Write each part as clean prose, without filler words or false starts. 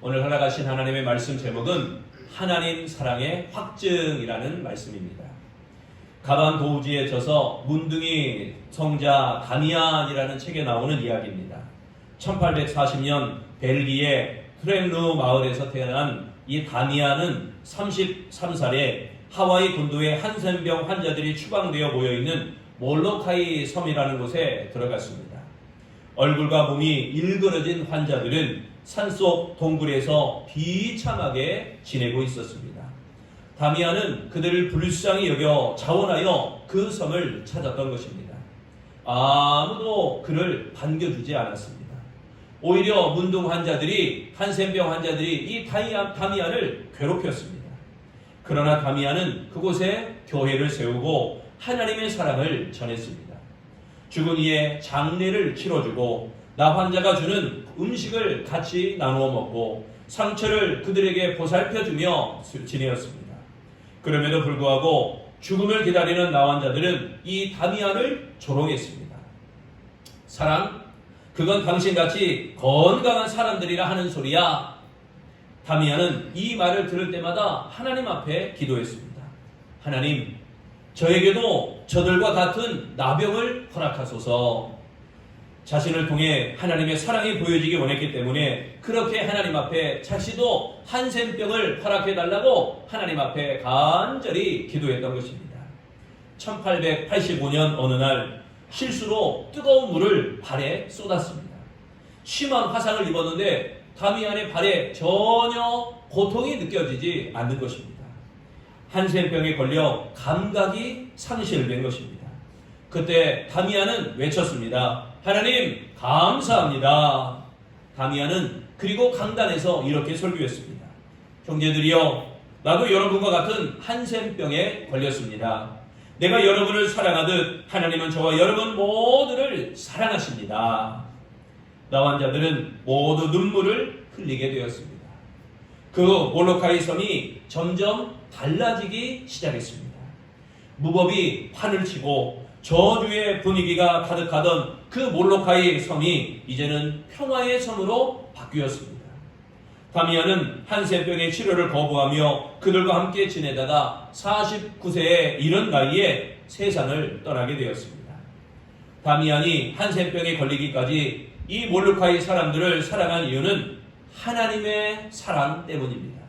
오늘 허락하신 하나님의 말씀 제목은 하나님 사랑의 확증이라는 말씀입니다. 가반 도우지에 져서 문둥이 성자 다미안이라는 책에 나오는 이야기입니다. 1840년 벨기에 트렘루 마을에서 태어난 이 다미안은 33살에 하와이 군도의 한센병 환자들이 추방되어 모여있는 몰로카이 섬이라는 곳에 들어갔습니다. 얼굴과 몸이 일그러진 환자들은 산속 동굴에서 비참하게 지내고 있었습니다. 다미안은 그들을 불쌍히 여겨 자원하여 그 섬을 찾았던 것입니다. 아무도 그를 반겨주지 않았습니다. 오히려 문둥 환자들이, 한센병 환자들이 이 다미안을 괴롭혔습니다. 그러나 다미안은 그곳에 교회를 세우고 하나님의 사랑을 전했습니다. 죽은 이의 장례를 치러주고 나 환자가 주는 음식을 같이 나누어 먹고 상처를 그들에게 보살펴주며 지내었습니다. 그럼에도 불구하고 죽음을 기다리는 나 환자들은 이 다미안을 조롱했습니다. 사랑? 그건 당신같이 건강한 사람들이라 하는 소리야. 다미안은 이 말을 들을 때마다 하나님 앞에 기도했습니다. 하나님, 저에게도 저들과 같은 나병을 허락하소서. 자신을 통해 하나님의 사랑이 보여지기 원했기 때문에 그렇게 하나님 앞에 자신도 한센병을 허락해달라고 하나님 앞에 간절히 기도했던 것입니다. 1885년 어느 날 실수로 뜨거운 물을 발에 쏟았습니다. 심한 화상을 입었는데 다미안의 발에 전혀 고통이 느껴지지 않는 것입니다. 한센병에 걸려 감각이 상실된 것입니다. 그때 다미안은 외쳤습니다. 하나님 감사합니다. 다미안은 그리고 강단에서 이렇게 설교했습니다. 형제들이여, 나도 여러분과 같은 한센병에 걸렸습니다. 내가 여러분을 사랑하듯 하나님은 저와 여러분 모두를 사랑하십니다. 나 환자들은 모두 눈물을 흘리게 되었습니다. 그 몰로카이 섬이 점점 달라지기 시작했습니다. 무법이 판을 치고 저주의 분위기가 가득하던 그 몰로카이 섬이 이제는 평화의 섬으로 바뀌었습니다. 다미안은 한센병의 치료를 거부하며 그들과 함께 지내다가 49세에 이른 나이에 세상을 떠나게 되었습니다. 다미안이 한센병에 걸리기까지 이 몰로카이 사람들을 사랑한 이유는 하나님의 사랑 때문입니다.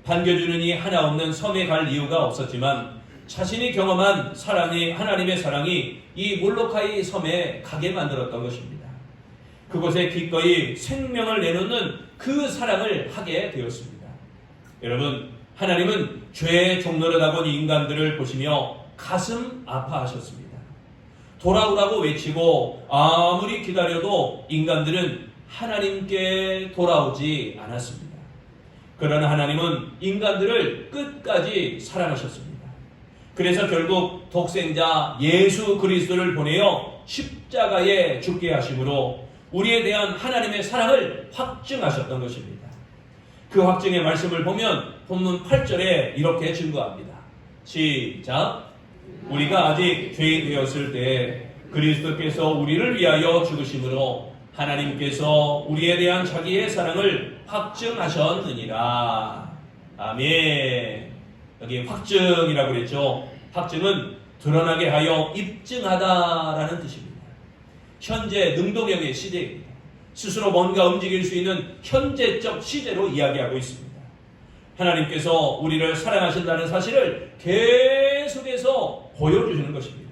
반겨주는 이 하나 없는 섬에 갈 이유가 없었지만 자신이 경험한 하나님의 사랑이 이 몰로카이 섬에 가게 만들었던 것입니다. 그곳에 기꺼이 생명을 내놓는 그 사랑을 하게 되었습니다. 여러분, 하나님은 죄의 종노릇하고 인간들을 보시며 가슴 아파하셨습니다. 돌아오라고 외치고 아무리 기다려도 인간들은 하나님께 돌아오지 않았습니다. 그러나 하나님은 인간들을 끝까지 사랑하셨습니다. 그래서 결국 독생자 예수 그리스도를 보내어 십자가에 죽게 하심으로 우리에 대한 하나님의 사랑을 확증하셨던 것입니다. 그 확증의 말씀을 보면 본문 8절에 이렇게 증거합니다. 시작. 우리가 아직 죄인 되었을 때 그리스도께서 우리를 위하여 죽으심으로 하나님께서 우리에 대한 자기의 사랑을 확증하셨느니라. 아멘. 여기 확증이라고 그랬죠. 확증은 드러나게 하여 입증하다라는 뜻입니다. 현재 능동형의 시제입니다. 스스로 뭔가 움직일 수 있는 현재적 시제로 이야기하고 있습니다. 하나님께서 우리를 사랑하신다는 사실을 계속해서 보여주시는 것입니다.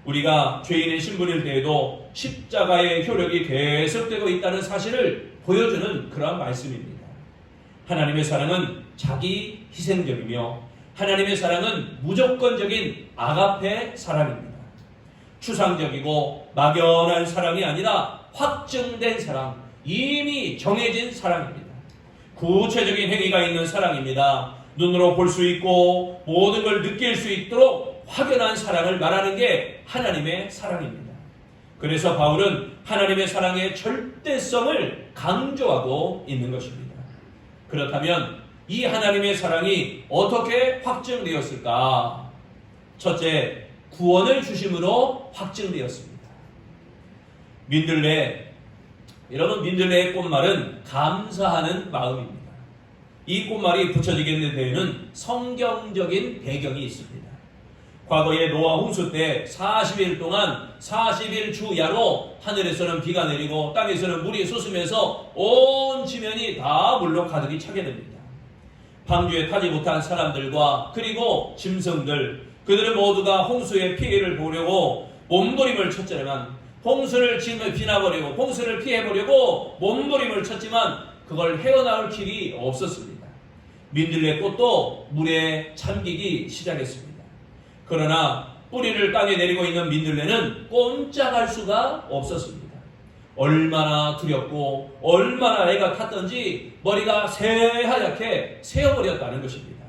우리가 죄인의 신분일 때에도 십자가의 효력이 계속되고 있다는 사실을 보여주는 그러한 말씀입니다. 하나님의 사랑은 자기 희생적이며 하나님의 사랑은 무조건적인 아가페 사랑입니다. 추상적이고 막연한 사랑이 아니라 확증된 사랑, 이미 정해진 사랑입니다. 구체적인 행위가 있는 사랑입니다. 눈으로 볼 수 있고 모든 걸 느낄 수 있도록 확연한 사랑을 말하는 게 하나님의 사랑입니다. 그래서 바울은 하나님의 사랑의 절대성을 강조하고 있는 것입니다. 그렇다면 이 하나님의 사랑이 어떻게 확증되었을까? 첫째, 구원을 주심으로 확증되었습니다. 민들레 여러분, 민들레의 꽃말은 감사하는 마음입니다. 이 꽃말이 붙여지게 된 데에는 성경적인 배경이 있습니다. 과거에 노아 홍수 때 40일 동안 40일 주야로 하늘에서는 비가 내리고 땅에서는 물이 솟으면서 온 지면이 다 물로 가득히 차게 됩니다. 방주에 타지 못한 사람들과 그리고 짐승들, 그들은 모두가 홍수의 피해를 보려고 몸부림을 쳤지만, 홍수를 지나버리고 홍수를 피해보려고 몸부림을 쳤지만 그걸 헤어나올 길이 없었습니다. 민들레 꽃도 물에 잠기기 시작했습니다. 그러나 뿌리를 땅에 내리고 있는 민들레는 꼼짝할 수가 없었습니다. 얼마나 두렵고 얼마나 애가 탔던지 머리가 새하얗게 새어버렸다는 것입니다.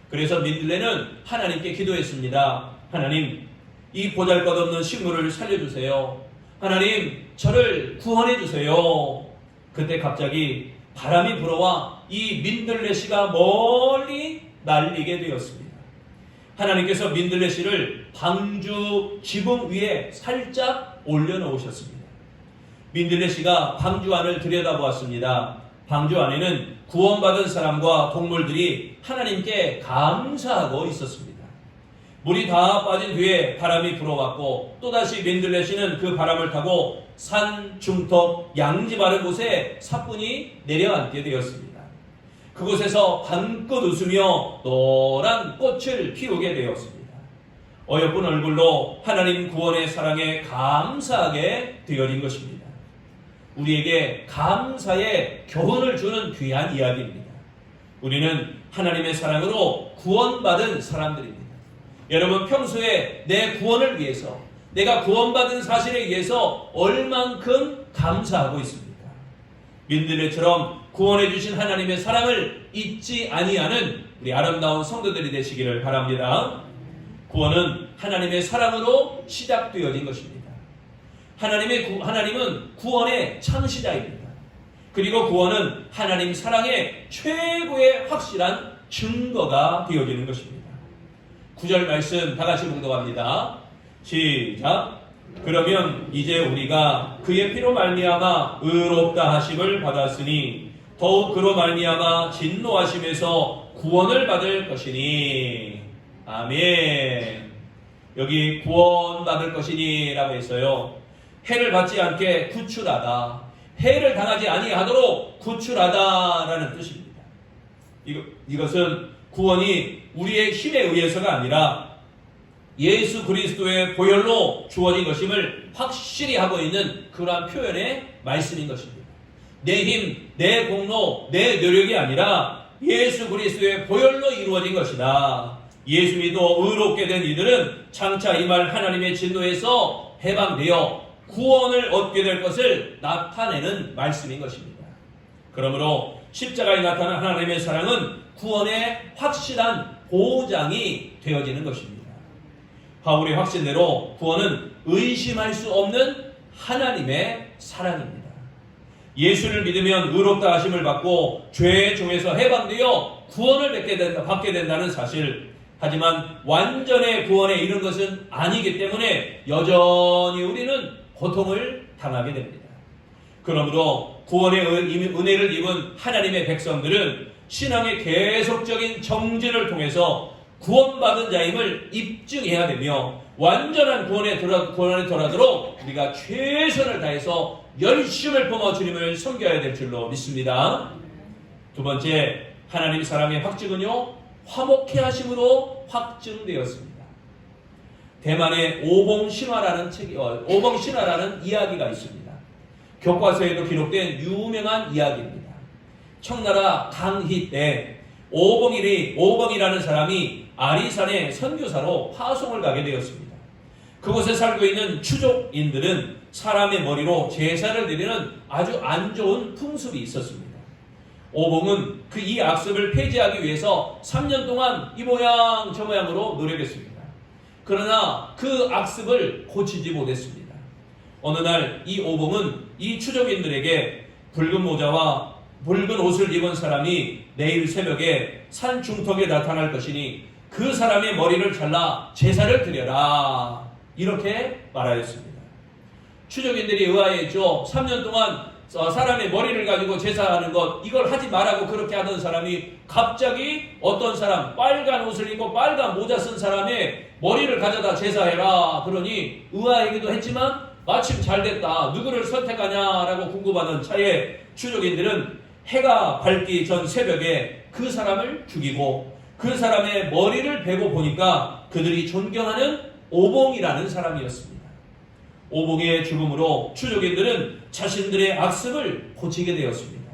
그래서 민들레는 하나님께 기도했습니다. 하나님, 이 보잘것없는 식물을 살려주세요. 하나님, 저를 구원해 주세요. 그때 갑자기 바람이 불어와 이 민들레 씨가 멀리 날리게 되었습니다. 하나님께서 민들레 씨를 방주 지붕 위에 살짝 올려놓으셨습니다. 민들레 씨가 방주 안을 들여다보았습니다. 방주 안에는 구원받은 사람과 동물들이 하나님께 감사하고 있었습니다. 물이 다 빠진 뒤에 바람이 불어왔고 또다시 민들레 씨는 그 바람을 타고 산 중턱 양지 바른 곳에 사뿐히 내려앉게 되었습니다. 그곳에서 방긋 웃으며 노란 꽃을 피우게 되었습니다. 어여쁜 얼굴로 하나님 구원의 사랑에 감사하게 되어진 것입니다. 우리에게 감사의 교훈을 주는 귀한 이야기입니다. 우리는 하나님의 사랑으로 구원받은 사람들입니다. 여러분, 평소에 내 구원을 위해서, 내가 구원받은 사실에 의해서 얼만큼 감사하고 있습니까? 민들레처럼 구원해 주신 하나님의 사랑을 잊지 아니하는 우리 아름다운 성도들이 되시기를 바랍니다. 구원은 하나님의 사랑으로 시작되어진 것입니다. 하나님은 구원의 창시자입니다. 그리고 구원은 하나님 사랑의 최고의 확실한 증거가 되어지는 것입니다. 9절 말씀 다 같이 봉독합니다. 시작. 그러면 이제 우리가 그의 피로 말미암아 의롭다 하심을 받았으니 더욱 그로 말미암아 진노하심에서 구원을 받을 것이니. 아멘. 여기 구원받을 것이니 라고 했어요. 해를 받지 않게 구출하다, 해를 당하지 아니하도록 구출하다라는 뜻입니다. 이것은 구원이 우리의 힘에 의해서가 아니라 예수 그리스도의 보혈로 주어진 것임을 확실히 하고 있는 그러한 표현의 말씀인 것입니다. 내 힘, 내 공로, 내 노력이 아니라 예수 그리스도의 보혈로 이루어진 것이다. 예수 믿어 의롭게 된 이들은 장차 임할 하나님의 진노에서 해방되어 구원을 얻게 될 것을 나타내는 말씀인 것입니다. 그러므로 십자가에 나타난 하나님의 사랑은 구원의 확실한 보장이 되어지는 것입니다. 바울의 확신대로 구원은 의심할 수 없는 하나님의 사랑입니다. 예수를 믿으면 의롭다 하심을 받고 죄의 종에서 해방되어 구원을 받게 된다는 사실. 하지만 완전의 구원에 이른 것은 아니기 때문에 여전히 우리는 고통을 당하게 됩니다. 그러므로 구원의 은혜를 입은 하나님의 백성들은 신앙의 계속적인 정진을 통해서 구원받은 자임을 입증해야 되며 완전한 구원에 돌아도록 우리가 최선을 다해서 열심을 품어 주님을 섬겨야 될 줄로 믿습니다. 두 번째, 하나님 사랑의 확증은요, 화목해 하심으로 확증되었습니다. 대만의 오봉신화라는 이야기가 있습니다. 교과서에도 기록된 유명한 이야기입니다. 청나라 강희 때 오봉이라는 사람이 아리산에 선교사로 파송을 가게 되었습니다. 그곳에 살고 있는 추족인들은 사람의 머리로 제사를 드리는 아주 안 좋은 풍습이 있었습니다. 오봉은 이 악습을 폐지하기 위해서 3년 동안 이 모양 저 모양으로 노력했습니다. 그러나 그 악습을 고치지 못했습니다. 어느 날 이 오봉은 이 추족인들에게 붉은 모자와 붉은 옷을 입은 사람이 내일 새벽에 산 중턱에 나타날 것이니 그 사람의 머리를 잘라 제사를 드려라, 이렇게 말하였습니다. 추족인들이 의아해했죠. 3년 동안 사람의 머리를 가지고 제사하는 것, 이걸 하지 말라고 그렇게 하던 사람이 갑자기 어떤 사람, 빨간 옷을 입고 빨간 모자 쓴 사람의 머리를 가져다 제사해라 그러니 의아하기도 했지만 마침 잘됐다, 누구를 선택하냐라고 궁금하던 차에 추족인들은 해가 밝기 전 새벽에 그 사람을 죽이고 그 사람의 머리를 베고 보니까 그들이 존경하는 오봉이라는 사람이었습니다. 오봉의 죽음으로 추족인들은 자신들의 악습을 고치게 되었습니다.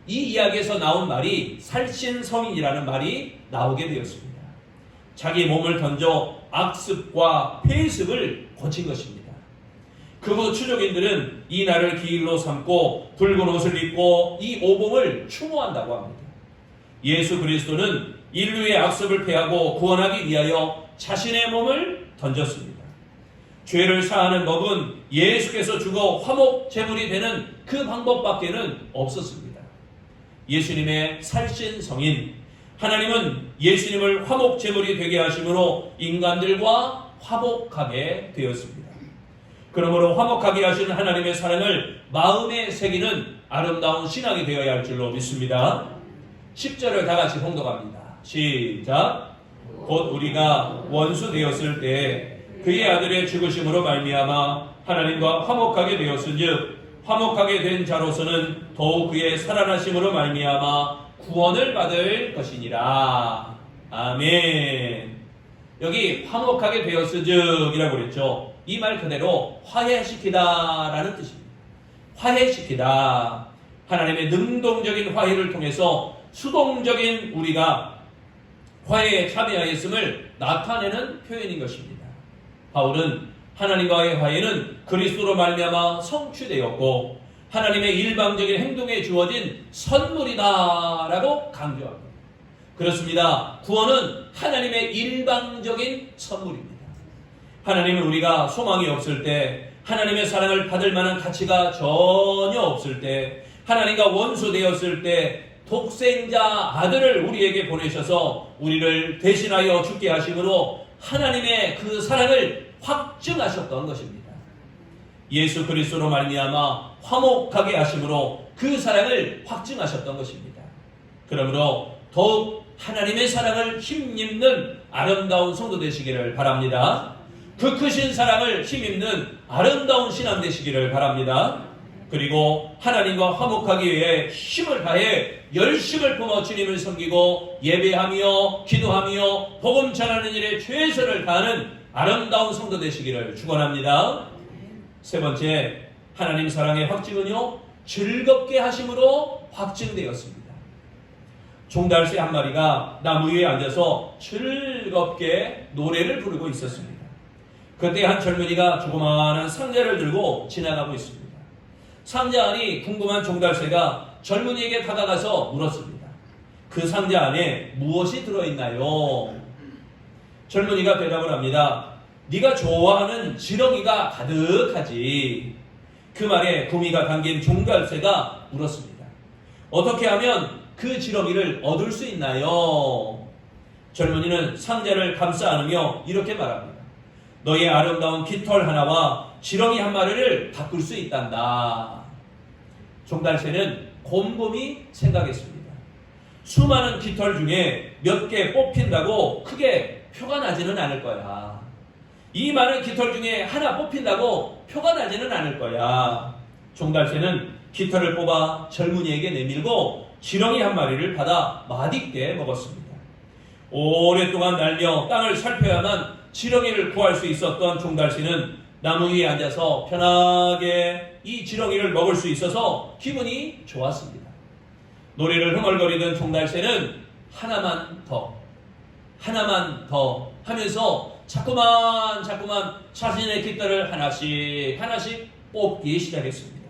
이 이야기에서 나온 말이 살신성인이라는 말이 나오게 되었습니다. 자기 몸을 던져 악습과 폐습을 고친 것입니다. 그 후 추족인들은 이 날을 기일로 삼고 붉은 옷을 입고 이 오봉을 추모한다고 합니다. 예수 그리스도는 인류의 악습을 패하고 구원하기 위하여 자신의 몸을 던졌습니다. 죄를 사하는 법은 예수께서 죽어 화목 제물이 되는 그 방법밖에는 없었습니다. 예수님의 살신성인, 하나님은 예수님을 화목 제물이 되게 하심으로 인간들과 화목하게 되었습니다. 그러므로 화목하게 하신 하나님의 사랑을 마음에 새기는 아름다운 신앙이 되어야 할 줄로 믿습니다. 10절을 다 같이 봉독합니다. 시작. 곧 우리가 원수 되었을 때 그의 아들의 죽으심으로 말미암아 하나님과 화목하게 되었은즉 화목하게 된 자로서는 더욱 그의 살아나심으로 말미암아 구원을 받을 것이니라. 아멘. 여기 화목하게 되었은즉이라고 그랬죠. 이 말 그대로 화해시키다라는 뜻입니다. 화해시키다. 하나님의 능동적인 화해를 통해서 수동적인 우리가 화해에 참여하였음을 나타내는 표현인 것입니다. 바울은 하나님과의 화해는 그리스도로 말미암아 성취되었고 하나님의 일방적인 행동에 주어진 선물이다라고 강조합니다. 그렇습니다. 구원은 하나님의 일방적인 선물입니다. 하나님은 우리가 소망이 없을 때, 하나님의 사랑을 받을 만한 가치가 전혀 없을 때, 하나님과 원수 되었을 때 독생자 아들을 우리에게 보내셔서 우리를 대신하여 죽게 하심으로 하나님의 그 사랑을 확증하셨던 것입니다. 예수 그리스도로 말미암아 화목하게 하심으로 그 사랑을 확증하셨던 것입니다. 그러므로 더욱 하나님의 사랑을 힘입는 아름다운 성도 되시기를 바랍니다. 그 크신 사랑을 힘입는 아름다운 신앙 되시기를 바랍니다. 그리고 하나님과 화목하기 위해 힘을 다해 열심을 품어 주님을 섬기고 예배하며 기도하며 복음 전하는 일에 최선을 다하는 아름다운 성도 되시기를 축원합니다. 세 번째, 하나님 사랑의 확증은요, 즐겁게 하심으로 확증되었습니다. 종달새 한 마리가 나무 위에 앉아서 즐겁게 노래를 부르고 있었습니다. 그때 한 젊은이가 조그마한 상자를 들고 지나가고 있습니다. 상자 안이 궁금한 종달새가 젊은이에게 다가가서 물었습니다. 그 상자 안에 무엇이 들어있나요? 젊은이가 대답을 합니다. 네가 좋아하는 지렁이가 가득하지. 그 말에 구미가 담긴 종달새가 물었습니다. 어떻게 하면 그 지렁이를 얻을 수 있나요? 젊은이는 상자를 감싸 안으며 이렇게 말합니다. 너의 아름다운 깃털 하나와 지렁이 한 마리를 바꿀 수 있단다. 종달새는 곰곰이 생각했습니다. 수많은 깃털 중에 몇 개 뽑힌다고 크게 표가 나지는 않을 거야. 이 많은 깃털 중에 하나 뽑힌다고 표가 나지는 않을 거야. 종달새는 깃털을 뽑아 젊은이에게 내밀고 지렁이 한 마리를 받아 맛있게 먹었습니다. 오랫동안 날며 땅을 살펴야만 지렁이를 구할 수 있었던 종달새는 나무 위에 앉아서 편하게 이 지렁이를 먹을 수 있어서 기분이 좋았습니다. 노래를 흥얼거리던 종달새는 하나만 더 하면서 자꾸만 자신의 깃털을 하나씩 뽑기 시작했습니다.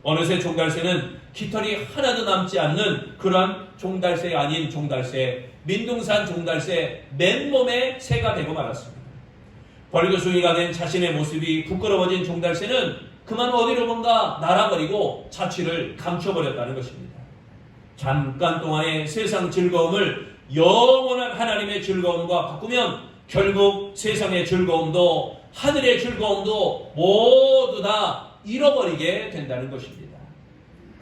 어느새 종달새는 깃털이 하나도 남지 않는 그러한 종달새 아닌 종달새, 민둥산 종달새 맨몸에 새가 되고 말았습니다. 벌거숭이가 된 자신의 모습이 부끄러워진 종달새는 그만 어디로든가 날아버리고 자취를 감춰버렸다는 것입니다. 잠깐 동안의 세상 즐거움을 영원한 하나님의 즐거움과 바꾸면 결국 세상의 즐거움도 하늘의 즐거움도 모두 다 잃어버리게 된다는 것입니다.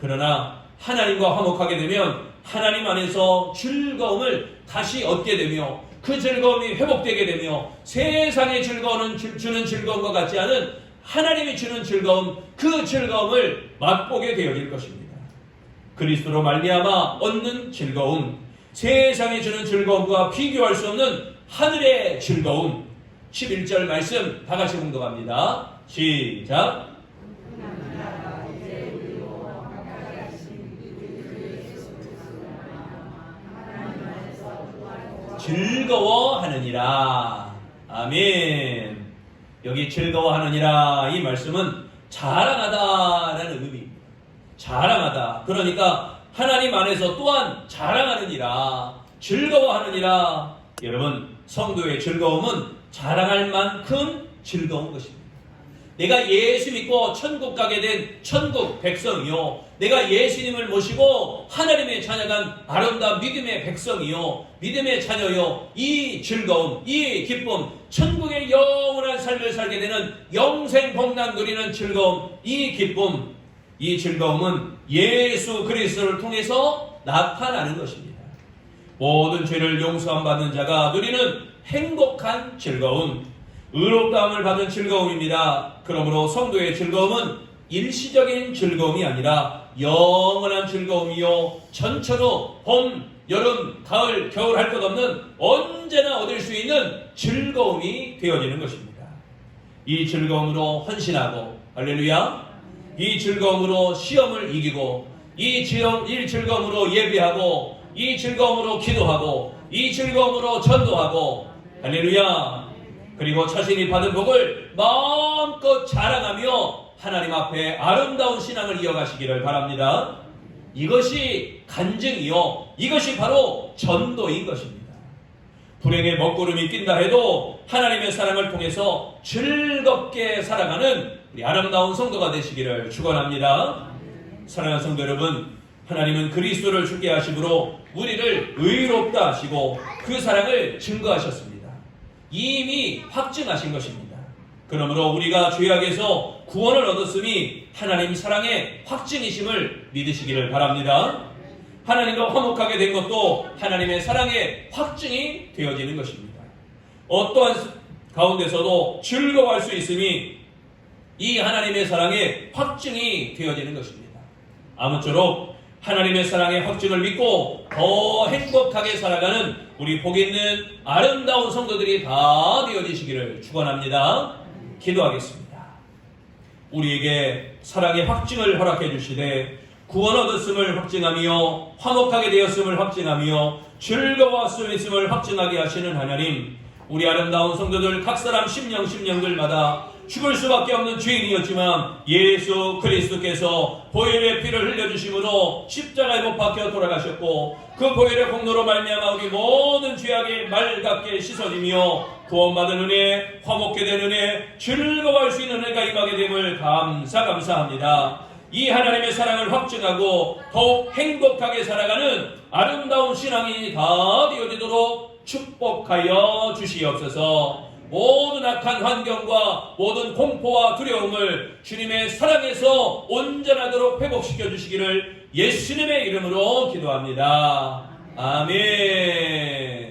그러나 하나님과 화목하게 되면 하나님 안에서 즐거움을 다시 얻게 되며 그 즐거움이 회복되게 되며 세상의 즐거움은 주는 즐거움과 같지 않은 하나님이 주는 즐거움, 그 즐거움을 맛보게 되어질 것입니다. 그리스도로 말미암아 얻는 즐거움, 세상이 주는 즐거움과 비교할 수 없는 하늘의 즐거움. 11절 말씀 다 같이 봉독합니다. 시작. 즐거워하느니라. 아멘. 여기 즐거워하느니라 이 말씀은 자랑하다라는 의미입니다. 자랑하다. 그러니까 하나님 안에서 또한 자랑하느니라, 즐거워하느니라. 여러분, 성도의 즐거움은 자랑할 만큼 즐거운 것입니다. 내가 예수 믿고 천국 가게 된 천국 백성이요, 내가 예수님을 모시고 하나님의 자녀간 아름다운 믿음의 백성이요, 믿음의 자녀요, 이 즐거움, 이 기쁨, 천국의 영원한 삶을 살게 되는 영생 복락 누리는 즐거움, 이 기쁨, 이 즐거움은 예수 그리스도를 통해서 나타나는 것입니다. 모든 죄를 용서함 받는 자가 누리는 행복한 즐거움, 의롭다함을 받은 즐거움입니다. 그러므로 성도의 즐거움은 일시적인 즐거움이 아니라 영원한 즐거움이요, 전처로 봄, 여름, 가을, 겨울 할 것 없는 언제나 얻을 수 있는 즐거움이 되어지는 것입니다. 이 즐거움으로 헌신하고, 할렐루야, 이 즐거움으로 시험을 이기고, 이 즐거움으로 예배하고, 이 즐거움으로 기도하고, 이 즐거움으로 전도하고, 할렐루야, 그리고 자신이 받은 복을 마음껏 자랑하며 하나님 앞에 아름다운 신앙을 이어가시기를 바랍니다. 이것이 간증이요, 이것이 바로 전도인 것입니다. 불행의 먹구름이 낀다 해도 하나님의 사랑을 통해서 즐겁게 살아가는 우리 아름다운 성도가 되시기를 축원합니다. 사랑하는 성도 여러분, 하나님은 그리스도를 주게 하심으로 우리를 의롭다 하시고 그 사랑을 증거하셨습니다. 이미 확증하신 것입니다. 그러므로 우리가 죄악에서 구원을 얻었음이 하나님 사랑의 확증이심을 믿으시기를 바랍니다. 하나님과 화목하게 된 것도 하나님의 사랑의 확증이 되어지는 것입니다. 어떠한 가운데서도 즐거워할 수 있음이 이 하나님의 사랑의 확증이 되어지는 것입니다. 아무쪼록 하나님의 사랑의 확증을 믿고 더 행복하게 살아가는 우리 복 있는 아름다운 성도들이 다 되어지시기를 축원합니다. 기도하겠습니다. 우리에게 사랑의 확증을 허락해 주시되 구원 얻었음을 확증하며 화목하게 되었음을 확증하며 즐거웠음을 확증하게 하시는 하나님, 우리 아름다운 성도들 각 사람 심령들마다 죽을 수밖에 없는 죄인이었지만 예수 그리스도께서 보혈의 피를 흘려주심으로 십자가에 못 박혀 돌아가셨고 그 보혈의 공로로 말미암아 우리 모든 죄악이 맑게 씻어지며 구원받은 은혜, 화목게 된 은혜, 즐거워할 수 있는 은혜가 임하게 됨을 감사합니다. 이 하나님의 사랑을 확증하고 더욱 행복하게 살아가는 아름다운 신앙이 다 되어지도록 축복하여 주시옵소서. 모든 악한 환경과 모든 공포와 두려움을 주님의 사랑에서 온전하도록 회복시켜 주시기를 예수님의 이름으로 기도합니다. 아멘.